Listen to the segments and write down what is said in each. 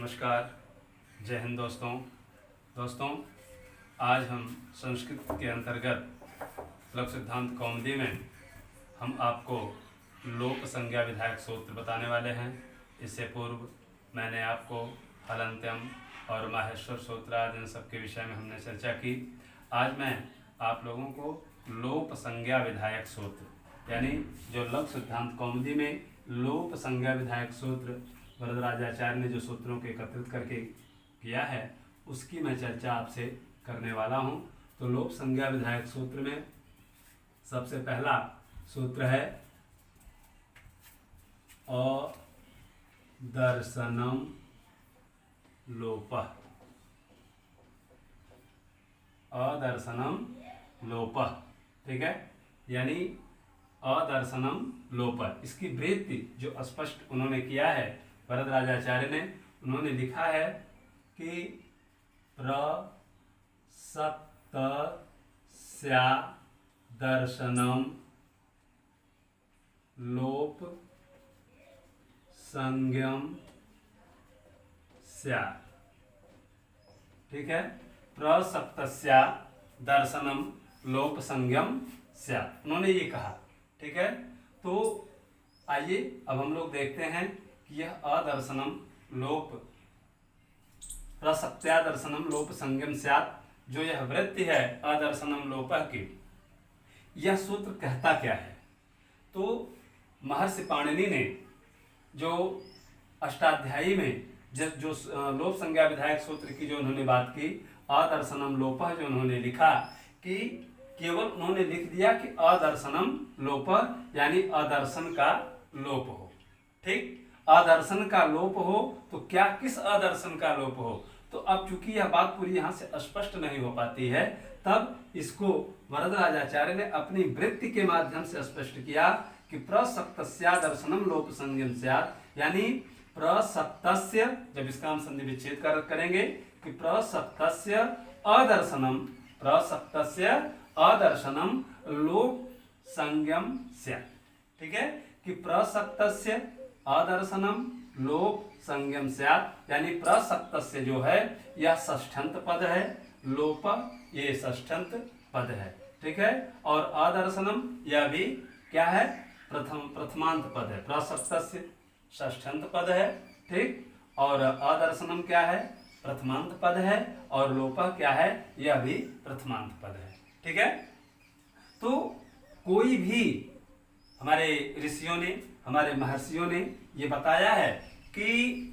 नमस्कार, जय हिंद दोस्तों। आज हम संस्कृत के अंतर्गत लघु सिद्धांत कौमुदी में हम आपको लोप संज्ञा विधायक सूत्र बताने वाले हैं। इससे पूर्व मैंने आपको हलंत्यम और माहेश्वर सूत्र आदि इन सब के विषय में हमने चर्चा की। आज मैं आप लोगों को लोप संज्ञा विधायक सूत्र यानी जो लघु सिद्धांत कौमुदी में लोप संज्ञा विधायक सूत्र वरदराजाचार्य ने जो सूत्रों के एकत्रित करके किया है उसकी मैं चर्चा आपसे करने वाला हूं। तो लोप संज्ञा विधायक सूत्र में सबसे पहला सूत्र है अदर्शनम लोपः। अदर्शनम लोपः, ठीक है, यानी अदर्शनम लोपः। इसकी वृत्ति जो स्पष्ट उन्होंने किया है वरदराजाचार्य ने, उन्होंने लिखा है कि प्रसक्तस्यादर्शनम लोप संज्ञम स्यात्, ठीक है। प्रसक्तस्यादर्शनम लोप संज्ञम स्यात्, उन्होंने ये कहा, ठीक है। तो आइए अब हम लोग देखते हैं कि यह अदर्शनम लोप प्रसक्त्यादर्शनम लोप संज्ञम स्यात्, जो यह वृत्ति है अदर्शनम लोपः की, यह सूत्र कहता क्या है। तो महर्षि पाणिनि ने जो अष्टाध्यायी में जो लोप संज्ञा विधायक सूत्र की जो उन्होंने बात की, अदर्शनम लोपः जो उन्होंने लिखा कि केवल उन्होंने लिख दिया कि अदर्शनम लोपः यानी अदर्शन का लोप हो, ठीक। अदर्शन का लोप हो तो क्या किस अदर्शन का लोप हो। तो अब चूंकि यह बात पूरी यहाँ से स्पष्ट नहीं हो पाती है, तब इसको वरदराजाचार्य ने अपनी वृत्ति के माध्यम से स्पष्ट किया कि प्रसक्तस्यादर्शनम लोप संज्ञम स्यात्, यानी प्रसक्तस्य, जब इसका हम संधि विच्छेद करेंगे कि प्रसक्तस्य अदर्शनम लोप संज्ञम स्यात्, ठीक है, कि प्रसक्तस्य अदर्शनम लोप संज्ञम स्यात्, यानी प्रसक्तस्य जो है यह षष्ठ्यंत पद है, लोप ये षष्ठ्यंत पद है, ठीक है, और अदर्शनम यह भी क्या है, प्रथमांत पद है। प्रसक्तस्य षष्ठ्यंत पद है, ठीक, और अदर्शनम क्या है, प्रथमांत पद है, और लोप क्या है, यह भी प्रथमांत पद है, ठीक है। तो कोई भी हमारे ऋषियों ने, हमारे महर्षियों ने ये बताया है कि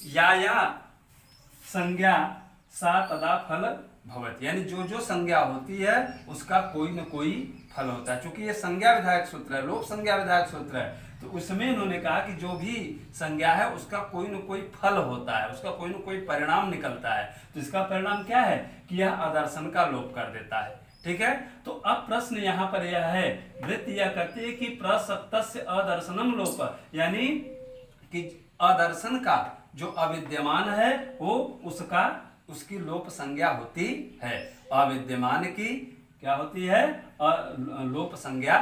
या संज्ञा सा तदा फल भवति, यानी जो जो संज्ञा होती है उसका कोई न कोई फल होता है। चूंकि ये संज्ञा विधायक सूत्र है, लोप संज्ञा विधायक सूत्र है, तो उसमें उन्होंने कहा कि जो भी संज्ञा है उसका कोई न कोई फल होता है, उसका कोई न कोई परिणाम निकलता है। तो इसका परिणाम क्या है कि यह आदर्शन का लोप कर देता है, ठीक है। तो अब प्रश्न यहाँ पर यह है, वृत्ति यह कहती है कि प्रसक्तस्य अदर्शनम लोप, यानी कि अदर्शन का जो अविद्यमान है वो उसकी लोप संज्ञा होती है। अविद्यमान की क्या होती है, लोप संज्ञा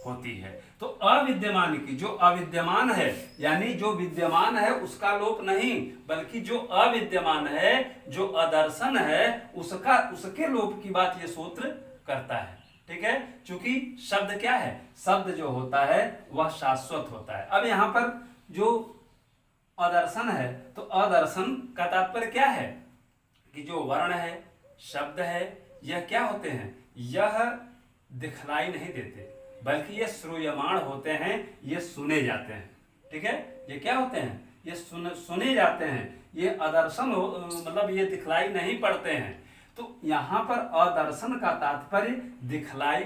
होती है। तो अविद्यमान की, जो अविद्यमान है यानी जो विद्यमान है उसका लोप नहीं, बल्कि जो अविद्यमान है, जो अदर्शन है, उसके लोप की बात ये सूत्र करता है, ठीक है। चूंकि शब्द क्या है, शब्द जो होता है वह शाश्वत होता है। अब यहाँ पर जो अदर्शन है, तो अदर्शन का तात्पर्य क्या है कि जो वर्ण है, शब्द है, यह क्या होते हैं, यह दिखलाई नहीं देते बल्कि ये श्रूयमाण होते हैं, ये सुने जाते हैं, ठीक है। ये क्या होते हैं, ये सुने जाते हैं, ये अदर्शन मतलब ये दिखलाई नहीं पड़ते हैं। तो यहाँ पर अदर्शन का तात्पर्य दिखलाई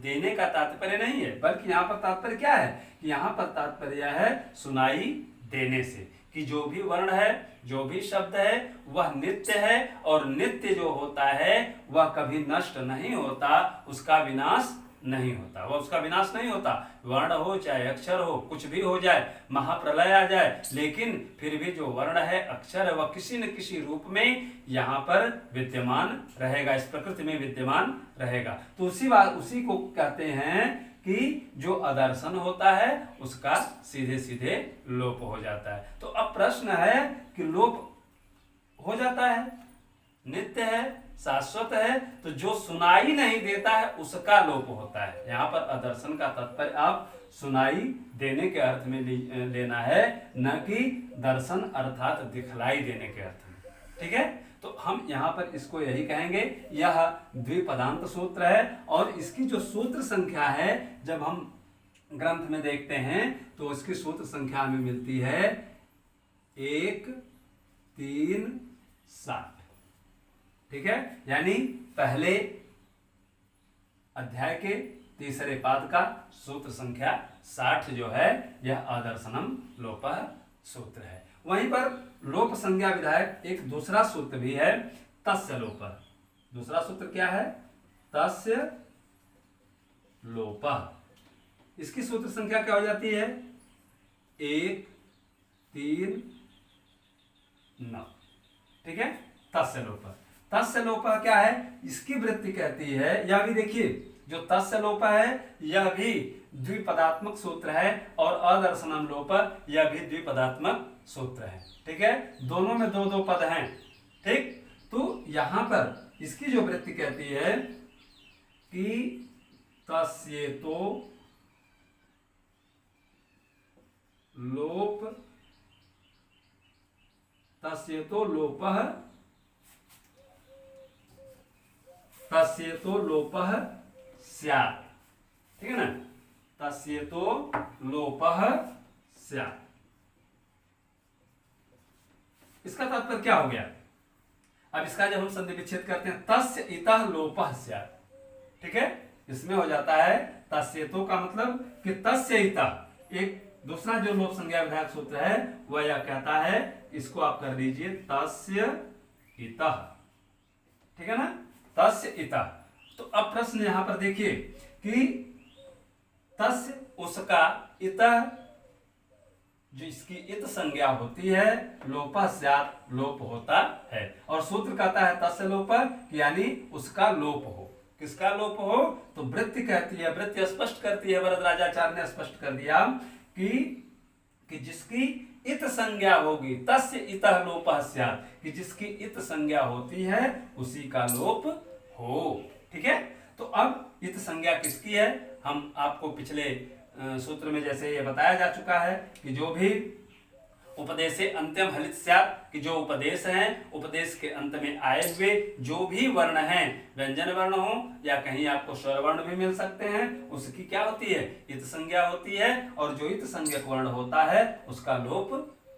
देने का तात्पर्य नहीं है, बल्कि यहाँ पर तात्पर्य क्या है कि यहाँ पर तात्पर्य है सुनाई देने से, कि जो भी वर्ण है, जो भी शब्द है वह नित्य है, और नित्य जो होता है वह कभी नष्ट नहीं होता, उसका विनाश नहीं होता, वह उसका विनाश नहीं होता। वर्ण हो चाहे अक्षर हो, कुछ भी हो जाए, महाप्रलय आ जाए, लेकिन फिर भी जो वर्ण है, अक्षर है, वह किसी न किसी रूप में यहाँ पर विद्यमान रहेगा, इस प्रकृति में विद्यमान रहेगा। तो उसी को कहते हैं कि जो अदर्शन होता है उसका सीधे सीधे लोप हो जाता है। तो अब प्रश्न है कि लोप हो जाता है, नित्य है, शाश्वत है, तो जो सुनाई नहीं देता है उसका लोप होता है। यहाँ पर अदर्शन का तात्पर्य आप सुनाई देने के अर्थ में लेना है, न कि दर्शन अर्थात दिखलाई देने के अर्थ में। ठीक है, तो हम यहाँ पर इसको यही कहेंगे, यह द्विपदांत सूत्र है। और इसकी जो सूत्र संख्या है जब हम ग्रंथ में देखते हैं तो इसकी सूत्र संख्या हमें मिलती है 1, 3, 7। ठीक है, यानी पहले अध्याय के तीसरे पाद का सूत्र संख्या 60 जो है यह आदर्शनम लोपः सूत्र है। वहीं पर लोप संज्ञा विधायक एक दूसरा सूत्र भी है, तस्य लोपः। दूसरा सूत्र क्या है? तस्य लोपः। इसकी सूत्र संख्या क्या हो जाती है? 1, 3, 9। ठीक है, तस्य लोपः। तस्य लोपः क्या है? इसकी वृत्ति कहती है, यह भी देखिए जो तस्य लोपः है यह भी द्विपदात्मक सूत्र है और अदर्शनम लोपः यह भी द्विपदात्मक सूत्र है। ठीक है, दोनों में दो दो पद हैं। ठीक, तो यहां पर इसकी जो वृत्ति कहती है कि तस्येतो लोप, तस्येतो लोपः, तस्येतो लोपः स्यात्। ठीक है ना, तस्येतो लोपः स्यात्। इसका तात्पर्य क्या हो गया? अब इसका जब हम संधि विच्छेद करते हैं, तस्य इतः लोपः स्यात्। ठीक है, इसमें हो जाता है तस्येतो का मतलब कि तस्य इतः। एक दूसरा जो लोप संज्ञा विधायक सूत्र है वह यह कहता है, इसको आप कर दीजिए तस्य इतः। ठीक है ना, तस्य इतः। तो अब प्रश्न यहां पर देखिए कि तस्य उसका, इतः जो इसकी इत संज्ञा होती है, लोपः स्यात् लोप होता है। और सूत्र कहता है तस्य लोपः यानी उसका लोप हो। किसका लोप हो? तो वृत्ति कहती है, वृत्ति स्पष्ट करती है, वरदराजाचार्य ने स्पष्ट कर दिया कि जिसकी इत संज्ञा होगी, तस्य इतः लोपः स्यात्, कि जिसकी इत संज्ञा होती है उसी का लोप हो। ठीक है, तो अब इत संज्ञा किसकी है? हम आपको पिछले सूत्र में जैसे ये बताया जा चुका है कि जो भी उपदेशे अंत्यम हलित स्यात्, कि जो उपदेश हैं, उपदेश के अंत में आए हुए जो भी वर्ण हैं, व्यंजन वर्ण हो या कहीं आपको स्वर वर्ण भी मिल सकते हैं, उसकी क्या होती है? इत संज्ञा होती है। और जो इत संज्ञक वर्ण होता है उसका लोप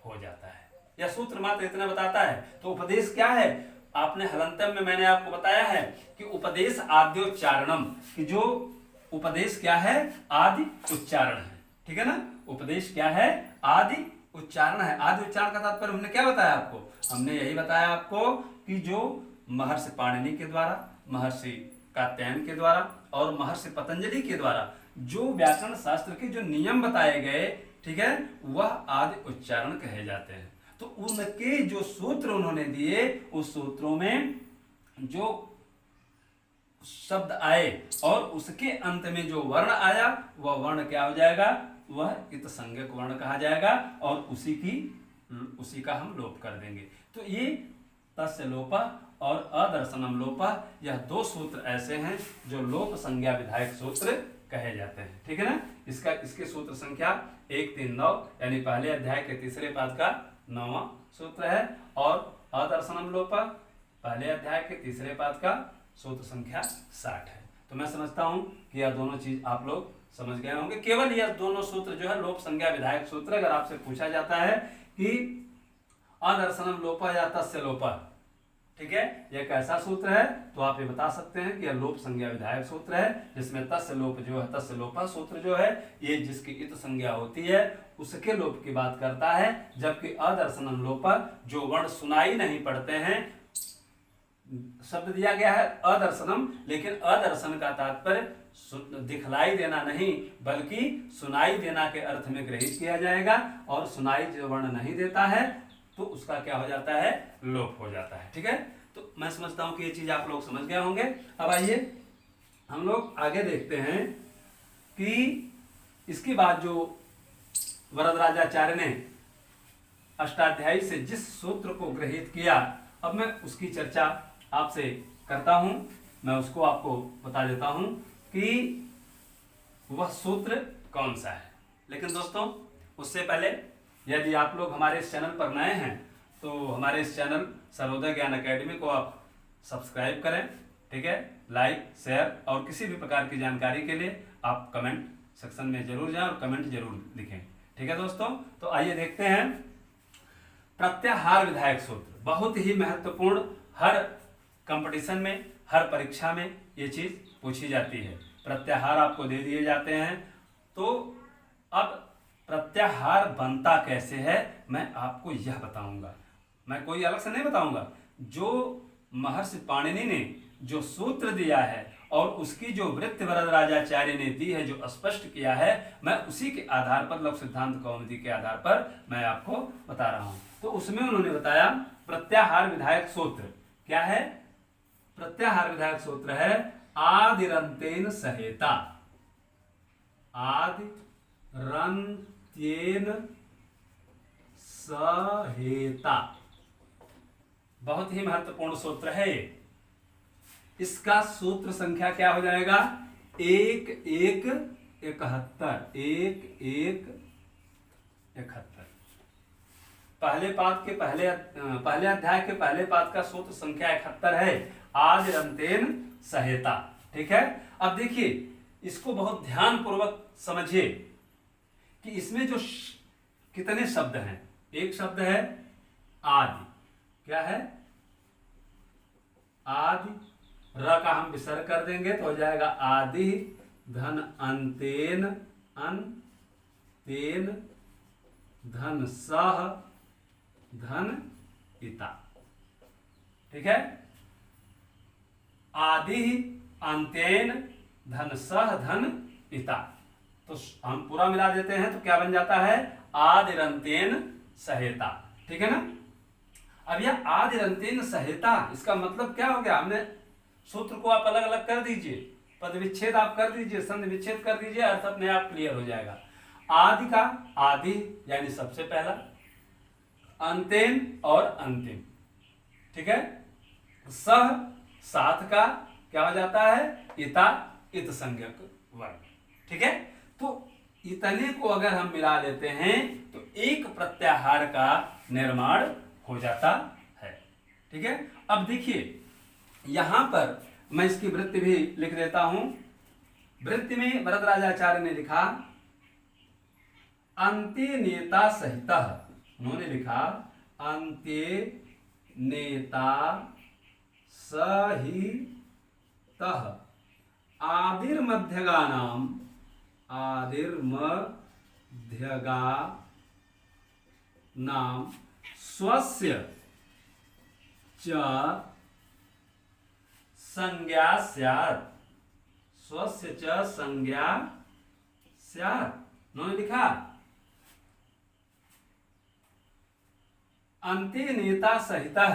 हो जाता है। यह सूत्र मात्र इतना बताता है। तो उपदेश क्या है? आपने हलंतम में मैंने आपको बताया है कि उपदेश आद्योच्चारणम, कि जो उपदेश क्या है? आदि उच्चारण है। ठीक है ना, उपदेश क्या है? आदि उच्चारण है। आदि उच्चारण का तात्पर्य हमने क्या बताया आपको? हमने यही बताया आपको कि जो महर्षि पाणिनि के द्वारा, महर्षि कात्यायन के द्वारा और महर्षि पतंजलि के द्वारा जो व्याकरण शास्त्र के जो नियम बताए गए, ठीक है, वह आदि उच्चारण कहे जाते हैं। तो उनके जो सूत्र उन्होंने दिए, उस सूत्रों में जो शब्द आए और उसके अंत में जो वर्ण आया वह वर्ण क्या हो जाएगा? वह इत संज्ञक वर्ण कहा जाएगा और उसी का हम लोप कर देंगे। तो ये तस्य लोपः और अदर्शनम लोपः, यह दो सूत्र ऐसे हैं जो लोप संज्ञा विधायक सूत्र कहे जाते हैं। ठीक है ना, इसके सूत्र संख्या 1, 3, 9 यानी पहले अध्याय के तीसरे पाद का 9वां सूत्र है। और अदर्शनम लोपः पहले अध्याय के तीसरे पाद का सूत्र संख्या 60 है। तो मैं समझता हूं कि यह दोनों चीज आप लोग समझ गए होंगे। केवल यह दोनों सूत्र जो है लोप संज्ञा विधायक सूत्र, अगर आपसे पूछा जाता है कि अदर्शनम लोपः या तस्य लोपः, ठीक है, यह कैसा सूत्र है, तो आप ये बता सकते हैं कि यह लोप संज्ञा विधायक सूत्र है, जिसमें तस्य लोप जो है, तस्य लोपः सूत्र जो है ये जिसकी इत संज्ञा होती है उसके लोप की बात करता है। जबकि अदर्शनम लोपः जो वर्ण सुनाई नहीं पड़ते हैं, शब्द दिया गया है अदर्शनम, लेकिन अदर्शन का तात्पर्य दिखलाई देना नहीं बल्कि सुनाई देना के अर्थ में ग्रहित किया जाएगा। और सुनाई जो वर्ण नहीं देता है तो उसका क्या हो जाता है? लोप हो जाता है। ठीक है, तो मैं समझता हूं कि ये चीज आप लोग समझ गए होंगे। अब आइए हम लोग आगे देखते हैं कि इसके बाद जो वरदराजाचार्य ने अष्टाध्यायी से जिस सूत्र को गृहीत किया, अब मैं उसकी चर्चा आपसे करता हूं। मैं उसको आपको बता देता हूं कि वह सूत्र कौन सा है। लेकिन दोस्तों उससे पहले यदि आप लोग हमारे इस चैनल पर नए हैं तो हमारे इस चैनल सर्वोदय ज्ञान एकेडमी को आप सब्सक्राइब करें, ठीक है। लाइक, शेयर और किसी भी प्रकार की जानकारी के लिए आप कमेंट सेक्शन में जरूर जाएं और कमेंट जरूर लिखें, ठीक है दोस्तों। तो आइए देखते हैं प्रत्याहार विधायक सूत्र। बहुत ही महत्वपूर्ण, हर कंपटीशन में, हर परीक्षा में ये चीज पूछी जाती है। प्रत्याहार आपको दे दिए जाते हैं, तो अब प्रत्याहार बनता कैसे है मैं आपको यह बताऊंगा। मैं कोई अलग से नहीं बताऊंगा, जो महर्षि पाणिनि ने जो सूत्र दिया है और उसकी जो वृत्ति वरदराजाचार्य ने दी है, जो स्पष्ट किया है, मैं उसी के आधार पर, लघु सिद्धांत कौमुदी के आधार पर मैं आपको बता रहा हूं। तो उसमें उन्होंने बताया प्रत्याहार विधायक सूत्र क्या है। प्रत्याहार विधायक सूत्र है आदिरंतेन सहेता। आदिरंतेन सहेता बहुत ही महत्वपूर्ण सूत्र है। इसका सूत्र संख्या क्या हो जाएगा? 1171। 1171 पहले पाद के पहले अध्याय के पहले पाद का सूत्र संख्या 71 है, आदिरंतेन सहेता, ठीक है। अब देखिए इसको बहुत ध्यान पूर्वक समझिए कि इसमें जो कितने शब्द हैं। एक शब्द है आदि, क्या है? आदि। र का हम विसर्ग कर देंगे तो हो जाएगा आदि धन अंतेन, अंतेन धन सह धन इता, ठीक है। आदि अंतेन धन सह धन इता, तो हम पूरा मिला देते हैं तो क्या बन जाता है? आदिरंतेन सहेता, ठीक है ना। अब यह आदिरंतेन सहेता, इसका मतलब क्या हो गया? हमने सूत्र को आप अलग अलग कर दीजिए, पद विच्छेद आप कर दीजिए, संधि विच्छेद कर दीजिए, अर्थ अपने आप क्लियर हो जाएगा। आदि का आदि यानी सबसे पहला, अंतेन और अंतिम, ठीक है। सह साथ का क्या हो जाता है? इता, इत संज्ञक वर्ग, ठीक है। तो इतने को अगर हम मिला लेते हैं तो एक प्रत्याहार का निर्माण हो जाता है, ठीक है। अब देखिए यहां पर मैं इसकी वृत्ति भी लिख देता हूं। वृत्ति में वरदराजाचार्य ने लिखा अंत्य नेता सहितः, उन्होंने लिखा अंत्य नेता सहितः आदिर्मध्यगानाम, आदिर्मध्यगानाम स्वस्य च संज्ञा स्यात्, स्वस्य च संज्ञा स्यात्। उन्होंने लिखा अंत्य नेता सहितः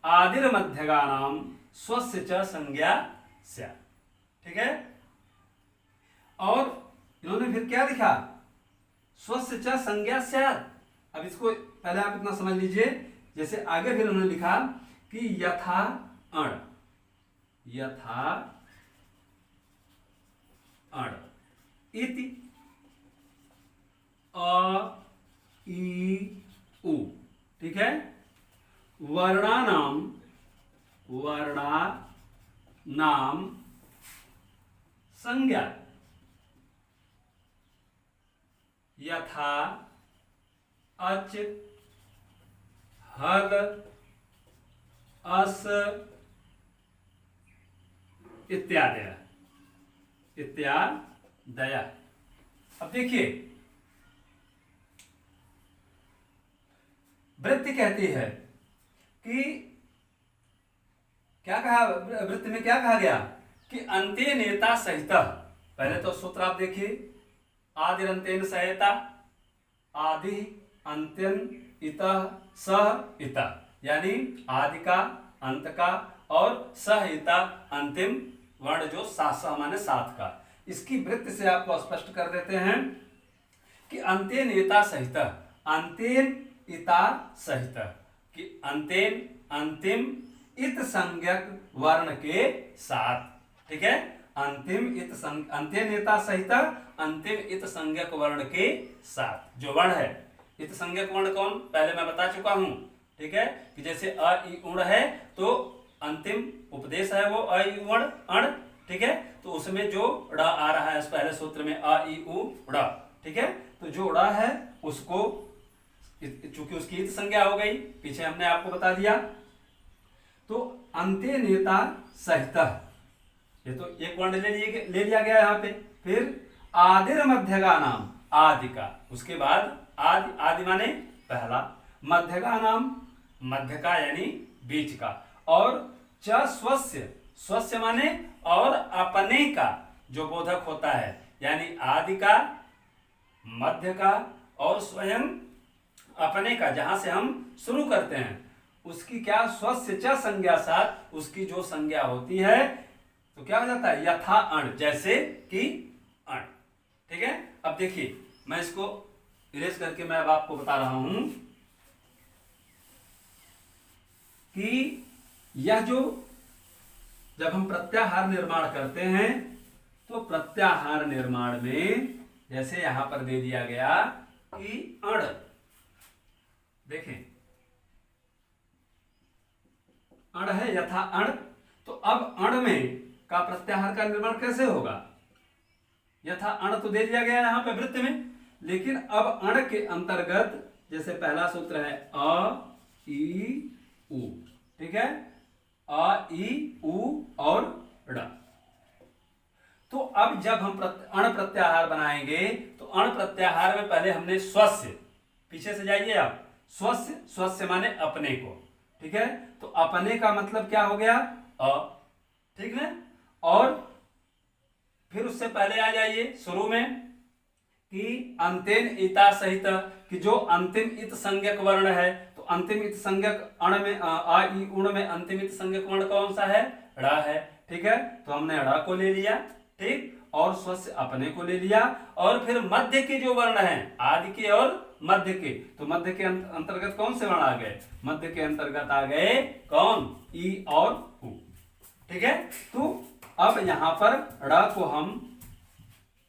आदिर्मध्यगानाम स्वस्य च संज्ञा स्यात्, ठीक है। और इन्होंने फिर क्या लिखा? स्वस्य च संज्ञा स्यात्। अब इसको पहले आप इतना समझ लीजिए, जैसे आगे फिर उन्होंने लिखा कि यथा अण, यथा अण इति अ ई उ, ठीक है। वर्णानाम, वर्णानाम संज्ञा यथा अच हल अस इत्यादि, इत्यादि। अब देखिए वृत्ति कहती है कि क्या कहा? वृत्ति में क्या कहा गया कि अंत्य नेता सहितः। पहले तो सूत्र आप देखिए, आदिरंतेन सहेता, आदि अंत्यन इतः सह इतः, यानी आदि का, अंत का और सह इता अंतिम वर्ण जो सात माने सात का, इसकी वृत्ति से आपको स्पष्ट कर देते हैं कि अंतेन इता सहित, अंतेन इता सहित, कि अंतेन अंतिम इत संज्ञक वर्ण के साथ, ठीक है, अंतेन इता सहित अंतिम इत संज्ञक वर्ण के साथ। जो वर्ण है इत संज्ञक वर्ण कौन, पहले मैं बता चुका हूं, ठीक है, कि जैसे अ इ उण है तो अंतिम उपदेश है वो अ इ उण अण, ठीक है, तो उसमें जो ड़ आ रहा है पहले सूत्र में अ इ उ ड़, ठीक है, तो जो ड़ है उसको, चूंकि उसकी इत संज्ञा हो गई, पीछे हमने आपको बता दिया, तो अंत्य नेता सहित, ये तो एक वर्ण ले लिया गया यहाँ पे। फिर आदिर मध्य का नाम, आदि का, उसके बाद आदि, आदि माने पहला, मध्य का नाम मध्य का यानी बीच का, और च स्वस्य, स्वस्य माने और अपने का जो बोधक होता है, यानी आदि का, मध्य का और स्वयं अपने का, जहां से हम शुरू करते हैं उसकी क्या, स्वस्य च संज्ञा साथ उसकी जो संज्ञा होती है तो क्या हो जाता है, यथा अण, जैसे कि अण, ठीक है। अब देखिए मैं इसको इरेज करके मैं अब आपको बता रहा हूं कि यह जो, जब हम प्रत्याहार निर्माण करते हैं तो प्रत्याहार निर्माण में जैसे यहां पर दे दिया गया कि अण, देखें अण है, यथा अण, तो अब अण में का प्रत्याहार का निर्माण कैसे होगा, यथा अण तो दे दिया गया यहां पे वृत्त में, लेकिन अब अण के अंतर्गत जैसे पहला सूत्र है अ ई उ, ठीक है, अ ई उ और ड़, तो अब जब हम अण प्रत्याहार बनाएंगे तो अण प्रत्याहार में पहले हमने स्वस्य, पीछे से जाइए आप, स्वस्य, स्वस्य माने अपने को, ठीक है, तो अपने का मतलब क्या हो गया, अ, ठीक है, और फिर उससे पहले आ जाइए शुरू में कि अंतेन इता सहित, कि जो अंतिम इत संज्ञक वर्ण है, तो अंतिम इत संज्ञक अण में आ ई उण में अंतिम इत संज्ञक वर्ण कौन सा है, ड़ है, ठीक है, तो हमने ड़ को ले लिया, ठीक, और स्वस्य अपने को ले लिया, और फिर मध्य के जो वर्ण हैं आदि के और मध्य के, तो मध्य के अंतर्गत कौन से वर्ण आ गए, मध्य के अंतर्गत आ गए कौन, ई और उ, ठीक है। तो अब यहां पर ड़ को हम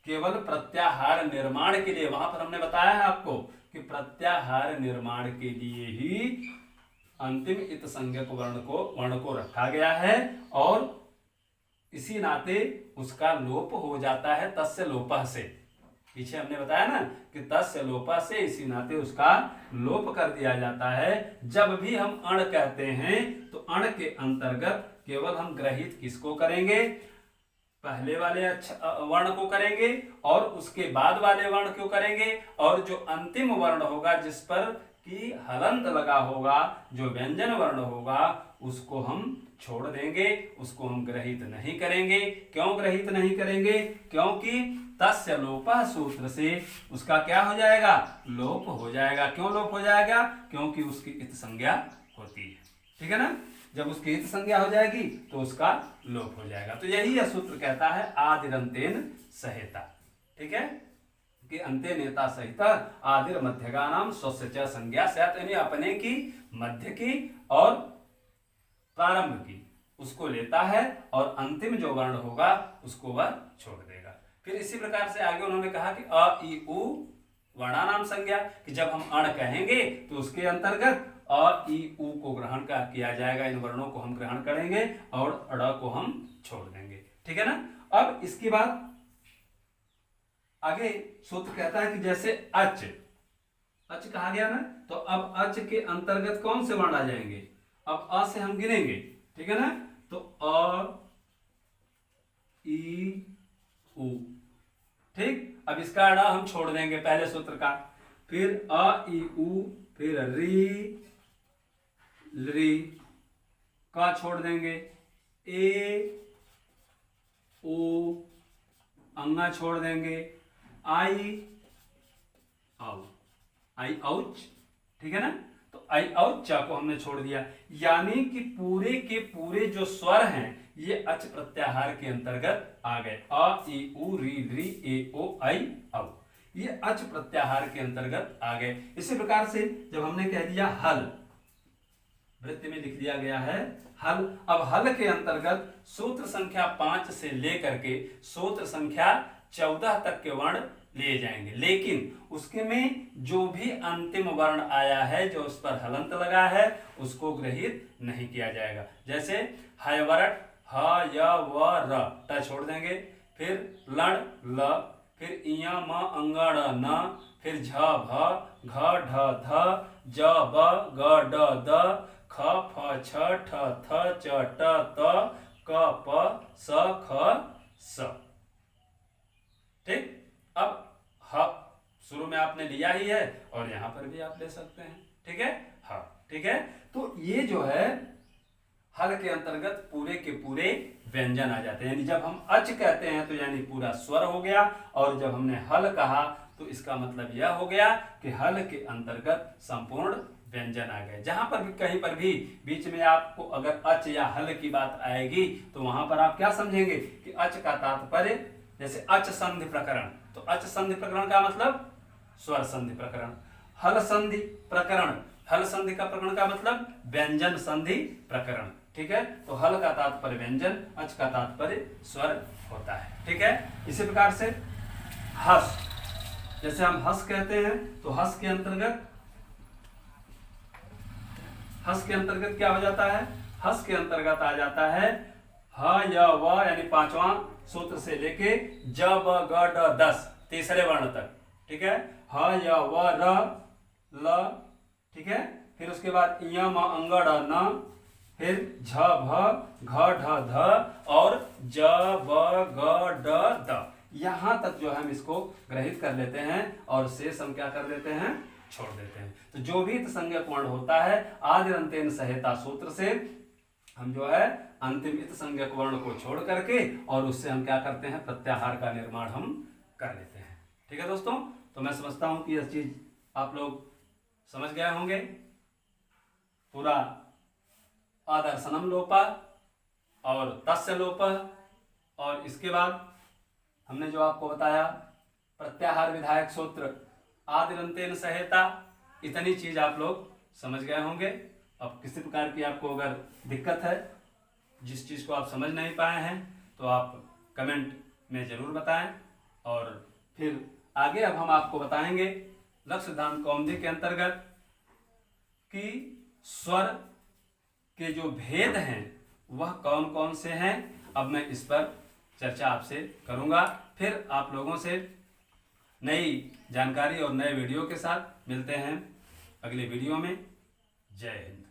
केवल प्रत्याहार निर्माण के लिए, वहां पर हमने बताया है आपको कि प्रत्याहार निर्माण के लिए ही अंतिम इत संज्ञक वर्ण को रखा गया है, और इसी नाते उसका लोप हो जाता है तस्य लोपः से, पीछे हमने बताया ना कि तस्य लोपः से, इसी नाते उसका लोप कर दिया जाता है। जब भी हम अण कहते हैं तो अण के अंतर्गत केवल हम ग्रहित किसको करेंगे, पहले वाले वर्ण को करेंगे, और उसके बाद वाले वर्ण को करेंगे, और जो अंतिम वर्ण होगा जिस पर कि हलंत लगा होगा, जो व्यंजन वर्ण होगा, उसको हम छोड़ देंगे, उसको हम ग्रहित नहीं करेंगे। क्यों ग्रहित नहीं करेंगे, क्योंकि तस्य लोपः सूत्र से उसका क्या हो जाएगा, लोप हो जाएगा। क्यों लोप हो जाएगा, क्योंकि उसकी इत संज्ञा होती है, ठीक है ना, जब उसकी इत संज्ञा हो जाएगी तो उसका लोप हो जाएगा। तो यही यह सूत्र कहता है आदिरंतेन सहेता, ठीक है, कि अंत्य नेता सहित आदिर मध्य का नाम स्वस्य च संज्ञा स्यात्, यानी अपने की, मध्य की और प्रारंभ की उसको लेता है, और अंतिम जो वर्ण होगा उसको वह छोड़ देगा। फिर इसी प्रकार से आगे उन्होंने कहा कि अ ई उ वर्णानाम संज्ञा, कि जब हम अण कहेंगे तो उसके अंतर्गत अ ई उ को ग्रहण किया जाएगा, इन वर्णों को हम ग्रहण करेंगे और अड़ को हम छोड़ देंगे, ठीक है ना। अब इसके बाद आगे सूत्र कहता है कि जैसे अच, अच कहा गया ना, तो अब अच के अंतर्गत कौन से वर्ण आ जाएंगे, अब अ से हम गिनेंगे, ठीक है ना, तो अ ई उ, ठीक, अब इसका अड़ा हम छोड़ देंगे पहले सूत्र का, फिर अ ई उ, फिर री ली का छोड़ देंगे, ए ओ अंगा छोड़ देंगे, आई आउ, आई औच, ठीक है ना, तो आई औच चा को हमने छोड़ दिया, यानी कि पूरे के पूरे जो स्वर हैं ये अच प्रत्याहार के अंतर्गत आ गए। अ इ उ री री ए ओ ऐ औ, ये अच प्रत्याहार के अंतर्गत आ गए। इसी प्रकार से जब हमने कह दिया हल, वृत्ति में लिख दिया गया है हल। अब हल के अंतर्गत सूत्र संख्या 5 से लेकर के सूत्र संख्या 14 तक के वर्ण लिए जाएंगे, लेकिन उसके में जो भी अंतिम वर्ण आया है, जो उस पर हलंत लगा है, उसको ग्रहित नहीं किया जाएगा। जैसे हयवरट, ह य व र, ट छोड़ देंगे, फिर लड़ ल, फिर इया म अंगड़ न, फिर झ भ, घ ढ ध, ज ब, ग ड द, ख फ छ ठ थ च ट त, क प स ख स। ठीक, अब ह शुरू में आपने लिया ही है और यहां पर भी आप ले सकते हैं। ठीक है, हाँ ठीक है। तो ये जो है हल के अंतर्गत पूरे के पूरे व्यंजन आ जाते हैं। यानी जब हम अच कहते हैं तो यानी पूरा स्वर हो गया, और जब हमने हल कहा तो इसका मतलब यह हो गया कि हल के अंतर्गत संपूर्ण व्यंजन आ गए। जहां पर भी कहीं पर भी बीच में आपको अगर अच या हल की बात आएगी तो वहां पर आप क्या समझेंगे कि अच का तात्पर्य, जैसे अच संधि प्रकरण, तो अच संधि प्रकरण का मतलब स्वर संधि प्रकरण। हल संधि प्रकरण, हल संधि का प्रकरण का मतलब व्यंजन संधि प्रकरण। ठीक है, तो हल का तात्पर्य व्यंजन, अच का तात्पर्य स्वर होता है। ठीक है, इसी प्रकार से हस, जैसे हम हस कहते हैं तो हस के अंतर्गत क्या हो जाता है, हस के अंतर्गत आ जाता है ह य व, यानी पांचवा सूत्र से लेके ज ब ग ड 10 तीसरे वर्ण तक। ठीक है, ह य व र ल, ठीक है, फिर उसके बाद य म अंगड़ न, फिर झ भ, घ ढ ध और ज ब ग ड द। यहां तक जो हम इसको ग्रहित कर लेते हैं और शेष हम क्या कर देते हैं, छोड़ देते हैं। तो जो भी संज्ञक वर्ण होता है आदि अंतेन सहायता सूत्र से हम जो है अंतिम इत संज्ञक वर्ण को छोड़ करके और उससे हम क्या करते हैं, प्रत्याहार का निर्माण हम कर लेते हैं। ठीक है दोस्तों, तो मैं समझता हूं कि यह चीज आप लोग समझ गए होंगे। पूरा आदर्शनम लोपा और तस्य लोप, और इसके बाद हमने जो आपको बताया प्रत्याहार विधायक सूत्र आदिरंतेन सहायता, इतनी चीज आप लोग समझ गए होंगे। अब किसी प्रकार की आपको अगर दिक्कत है, जिस चीज को आप समझ नहीं पाए हैं, तो आप कमेंट में जरूर बताएं। और फिर आगे अब हम आपको बताएंगे लक्ष्य सिद्धांत कौमुदी के अंतर्गत कि स्वर के जो भेद हैं वह कौन कौन से हैं। अब मैं इस पर चर्चा आपसे करूंगा। फिर आप लोगों से नई जानकारी और नए वीडियो के साथ मिलते हैं अगले वीडियो में। जय हिंद।